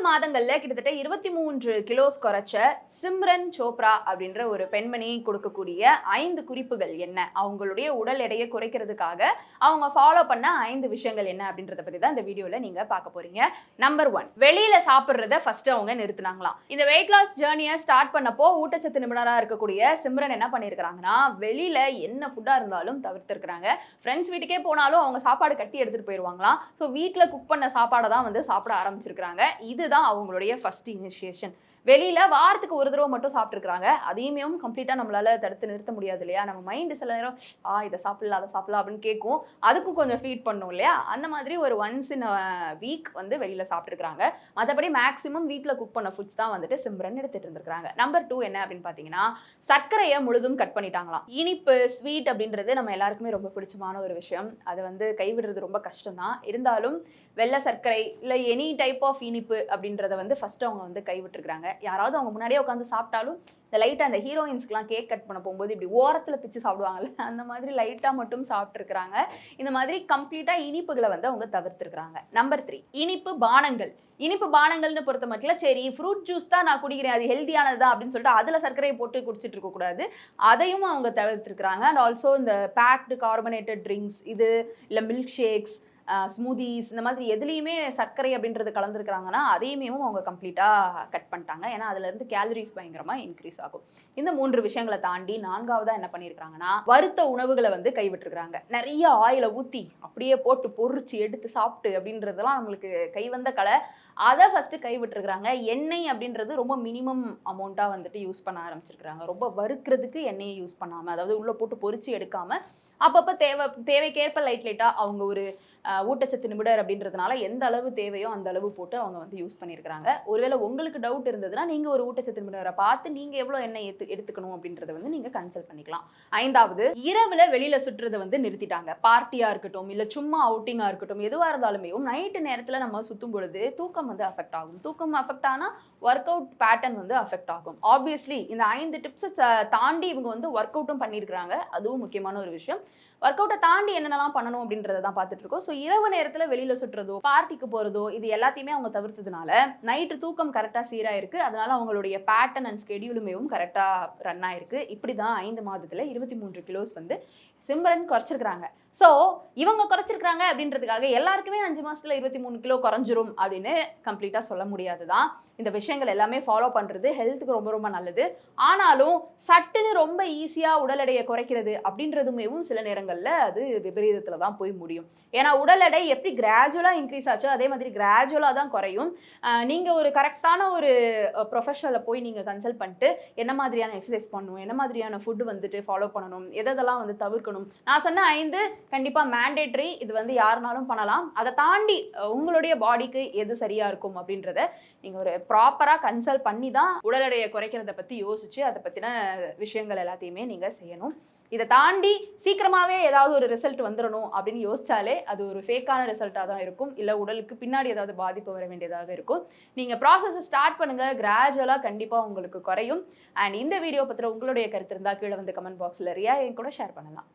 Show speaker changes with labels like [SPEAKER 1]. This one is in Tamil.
[SPEAKER 1] மாதங்கள்ல கிட்டத்தட்ட 23 கிலோஸ் குறைச்ச சிம்ரன் சோப்ரா அப்படின்ற ஒரு பெண்மணி கொடுக்கக்கூடிய 5 குறிப்புகள் என்ன, அவங்களுடைய உடல் எடையை குறைக்கிறதுக்காக அவங்க ஃபாலோ பண்ண 5 விஷயங்கள் என்ன அப்படின்றத பத்தி தான் இந்த வீடியோல நீங்க பார்க்க போறீங்க. நம்பர் 1, வெளியில சாப்பிடுறத ஃபர்ஸ்ட் அவங்க நிறுத்தினாங்களாம். இந்த வெயிட் லாஸ் ஜர்னியை ஸ்டார்ட் பண்ணப்போ ஊட்டச்சத்து நிபுணரா இருக்கக்கூடிய சிம்ரன் என்ன பண்ணிருக்காங்கன்னா, வெளியில என்ன ஃபுட்டா இருந்தாலும் தவிர்த்திருக்கிறாங்க. ஃப்ரெண்ட்ஸ் வீட்டுக்கே போனாலும் அவங்க சாப்பாடு கட்டி எடுத்துட்டு போயிருவாங்களாம். ஸோ வீட்டில் குக் பண்ண சாப்பாடை தான் வந்து சாப்பிட ஆரம்பிச்சிருக்கிறாங்க. இதுதான் அவங்களுடைய ஃபர்ஸ்ட் இனிஷியேஷன். வெளியில வாரத்துக்கு ஒரு தடவை மட்டும் சாப்பிட்டுருக்காங்க. அதையுமே கம்ப்ளீட்டா நம்மளால தடுத்து நிறுத்த முடியாது இல்லையா? நம்ம மைண்ட் சில நேரம் இதை சாப்பிடலாம் அதை சாப்பிடலாம் அப்படின்னு கேட்கும். அதுக்கும் கொஞ்சம் ஃபீட் பண்ணும் இல்லையா? அந்த மாதிரி ஒரு ஒன்ஸ் இன் வீக் வந்து வெளியில சாப்பிட்டுருக்காங்க. மற்றபடி மேக்ஸிமம் வீட்டில் குக் பண்ண ஃபுட்ஸ் தான் வந்துட்டு சிம்ரன் எடுத்துட்டு இருந்திருக்காங்க. நம்பர் 2 என்ன அப்படின்னு பார்த்தீங்கன்னா, சர்க்கரையை முழுதும் கட் பண்ணிட்டாங்களாம். இனிப்பு ஸ்வீட் அப்படின்றது நம்ம எல்லாருக்குமே ரொம்ப பிடிச்சமான ஒரு விஷயம். அதை வந்து கைவிடுறது ரொம்ப கஷ்டம் தான். இருந்தாலும் வெள்ளை சர்க்கரை இல்லை எனி டைப் ஆஃப் இனிப்பு அப்படின்றத வந்து ஃபர்ஸ்ட் அவங்க வந்து கைவிட்டுருக்காங்க. யாராவது அவங்க முன்னாடியே உட்காந்து சாப்பிட்டாலும் இந்த லைட்டாக அந்த ஹீரோயின்ஸ்க்குலாம் கேக் கட் பண்ண போகும்போது இப்படி ஓரத்தில் பிச்சு சாப்பிடுவாங்கல்ல, அந்த மாதிரி லைட்டாக மட்டும் சாப்பிட்ருக்குறாங்க. இந்த மாதிரி கம்ப்ளீட்டாக இனிப்புகளை வந்து அவங்க தவிர்த்துருக்குறாங்க. நம்பர் 3, இனிப்பு பானங்கள். இனிப்பு பானங்கள்னு பொறுத்த மட்டும் சரி ஃப்ரூட் ஜூஸ் தான் நான் குடிக்கிறேன், அது ஹெல்த்தியானது தான் அப்படின்னு சொல்லிட்டு அதில் சர்க்கரையை போட்டு குடிச்சிட்டு இருக்கக்கூடாது. அதையும் அவங்க தவிர்த்துருக்குறாங்க. அண்ட் ஆல்சோ இந்த பேக்டு கார்பனேட்டட் ட்ரிங்க்ஸ் இது இல்லை மில்க் ஷேக்ஸ், ஸ்மூதிஸ் இந்த மாதிரி எதுலேயுமே சர்க்கரை அப்படின்றது கலந்துருக்கிறாங்கன்னா அதையுமே அவங்க கம்ப்ளீட்டாக கட் பண்ணிட்டாங்க. ஏன்னா அதுலேருந்து கேலரிஸ் பயங்கரமாக இன்க்ரீஸ் ஆகும். இந்த 3 விஷயங்களை தாண்டி 4வதா என்ன பண்ணியிருக்காங்கன்னா, வறுத்த உணவுகளை வந்து கைவிட்டுருக்காங்க. நிறைய ஆயிலை ஊற்றி அப்படியே போட்டு பொறிச்சு எடுத்து சாப்பிட்டு அப்படின்றதெல்லாம் நம்மளுக்கு கைவந்த கலை. அதை ஃபஸ்ட்டு கைவிட்டுருக்குறாங்க. எண்ணெய் அப்படின்றது ரொம்ப மினிமம் அமௌண்ட்டாக வந்துட்டு யூஸ் பண்ண ஆரம்பிச்சிருக்கிறாங்க. ரொம்ப வறுக்கிறதுக்கு எண்ணெயை யூஸ் பண்ணாமல், அதாவது உள்ளே போட்டு பொறிச்சு எடுக்காமல் அப்பப்போ தேவைக்கேற்ப லைட்டாக அவங்க ஒரு ஊட்டச்சத்து நிபுணர் அப்படின்றதுனால எந்த அளவு தேவையோ அந்த அளவு போட்டு அவங்க வந்து யூஸ் பண்ணியிருக்கிறாங்க. ஒருவேளை உங்களுக்கு டவுட் இருந்ததுன்னா நீங்கள் ஒரு ஊட்டச்சத்து நிபுணரை பார்த்து நீங்கள் எவ்வளோ எண்ணெய் எடுத்துக்கணும் அப்படின்றத வந்து நீங்கள் கன்சல்ட் பண்ணிக்கலாம். 5வது, இரவில் வெளியில் சுற்றுறதை வந்து நிறுத்திட்டாங்க. பார்ட்டியாக இருக்கட்டும் இல்லை சும்மா அவுட்டிங்காக இருக்கட்டும் எதுவாக இருந்தாலுமே நைட்டு நேரத்தில் நம்ம சுற்றும் பொழுது தூக்கம் வந்து அஃபெக்ட் ஆகும். தூக்கம் அஃபெக்ட் ஆனால் ஒர்க் அவுட் பேட்டர்ன் வந்து அஃபெக்ட் ஆகும். ஆப்வியஸ்லி இந்த 5 டிப்ஸை தாண்டி இவங்க வந்து ஒர்க் அவுட்டும் பண்ணியிருக்கிறாங்க. அதுவும் முக்கியமான ஒரு விஷயம். ஒர்க் அவுட்டை தாண்டி என்னென்னலாம் பண்ணணும் அப்படின்றத தான் பார்த்துட்டு இருக்கோம். ஸோ இரவு நேரத்தில் வெளியில் சுற்றுறதோ பார்ட்டிக்கு போகிறதோ இது எல்லாத்தையுமே அவங்க தவிர்த்ததுனால நைட்டு தூக்கம் கரெக்டாக சீராக இருக்குது. அதனால அவங்களுடைய பேட்டர்ன் அண்ட் ஸ்கெடியூலுமே கரெக்டாக ரன் ஆயிருக்கு. இப்படி தான் 5 மாதத்தில் 23 கிலோஸ் வந்து சிம்ரன் குறைச்சிருக்கிறாங்க. ஸோ இவங்க குறைச்சிருக்கிறாங்க அப்படின்றதுக்காக எல்லாருக்குமே 5 மாதத்தில் 23 கிலோ குறைஞ்சிரும் அப்படின்னு கம்ப்ளீட்டாக சொல்ல முடியாது தான். இந்த விஷயங்கள் எல்லாமே ஃபாலோ பண்ணுறது ஹெல்த்துக்கு ரொம்ப ரொம்ப நல்லது. ஆனாலும் சட்டுன்னு ரொம்ப ஈஸியாக உடல் எடையை குறைக்கிறது அப்படின்றதுமே சில நேரங்களில் அது விபரீதத்தில் தான் போய் முடியும். ஏன்னா உடல் எடை எப்படி கிராஜுவலாக இன்க்ரீஸ் ஆச்சோ அதே மாதிரி கிராஜுவலாக தான் குறையும். நீங்கள் ஒரு கரெக்டான ஒரு ப்ரொஃபஷனலில் போய் நீங்கள் கன்சல்ட் பண்ணிட்டு என்ன மாதிரியான எக்ஸசைஸ் பண்ணணும், என்ன மாதிரியான ஃபுட்டு வந்துட்டு ஃபாலோ பண்ணணும், எதெல்லாம் வந்து தவிர்க்கணும். நான் சொன்ன 5 கண்டிப்பாக மேண்டேட்ரி. இது வந்து யாருனாலும் பண்ணலாம். அதை தாண்டி உங்களுடைய பாடிக்கு எது சரியாக இருக்கும் அப்படின்றத நீங்கள் ஒரு ப்ராப்பராக கன்சல்ட் பண்ணி தான் உடல் எடையை குறைக்கிறத பற்றி யோசிச்சு அதை பற்றின விஷயங்கள் எல்லாத்தையுமே நீங்கள் செய்யணும். இதை தாண்டி சீக்கிரமாகவே ஏதாவது ஒரு ரிசல்ட் வந்துடணும் அப்படின்னு யோசிச்சாலே அது ஒரு ஃபேக்கான ரிசல்ட்டாக தான் இருக்கும். இல்லை உடலுக்கு பின்னாடி ஏதாவது பாதிப்பு வர வேண்டியதாக இருக்கும். நீங்கள் ப்ராசஸை ஸ்டார்ட் பண்ணுங்கள். கிராஜுவலாக கண்டிப்பாக உங்களுக்கு குறையும். அண்ட் இந்த வீடியோ பற்றின உங்களுடைய கருத்து இருந்தால் கீழே வந்து கமெண்ட் பாக்ஸில் ரியா என் கூட ஷேர் பண்ணலாம்.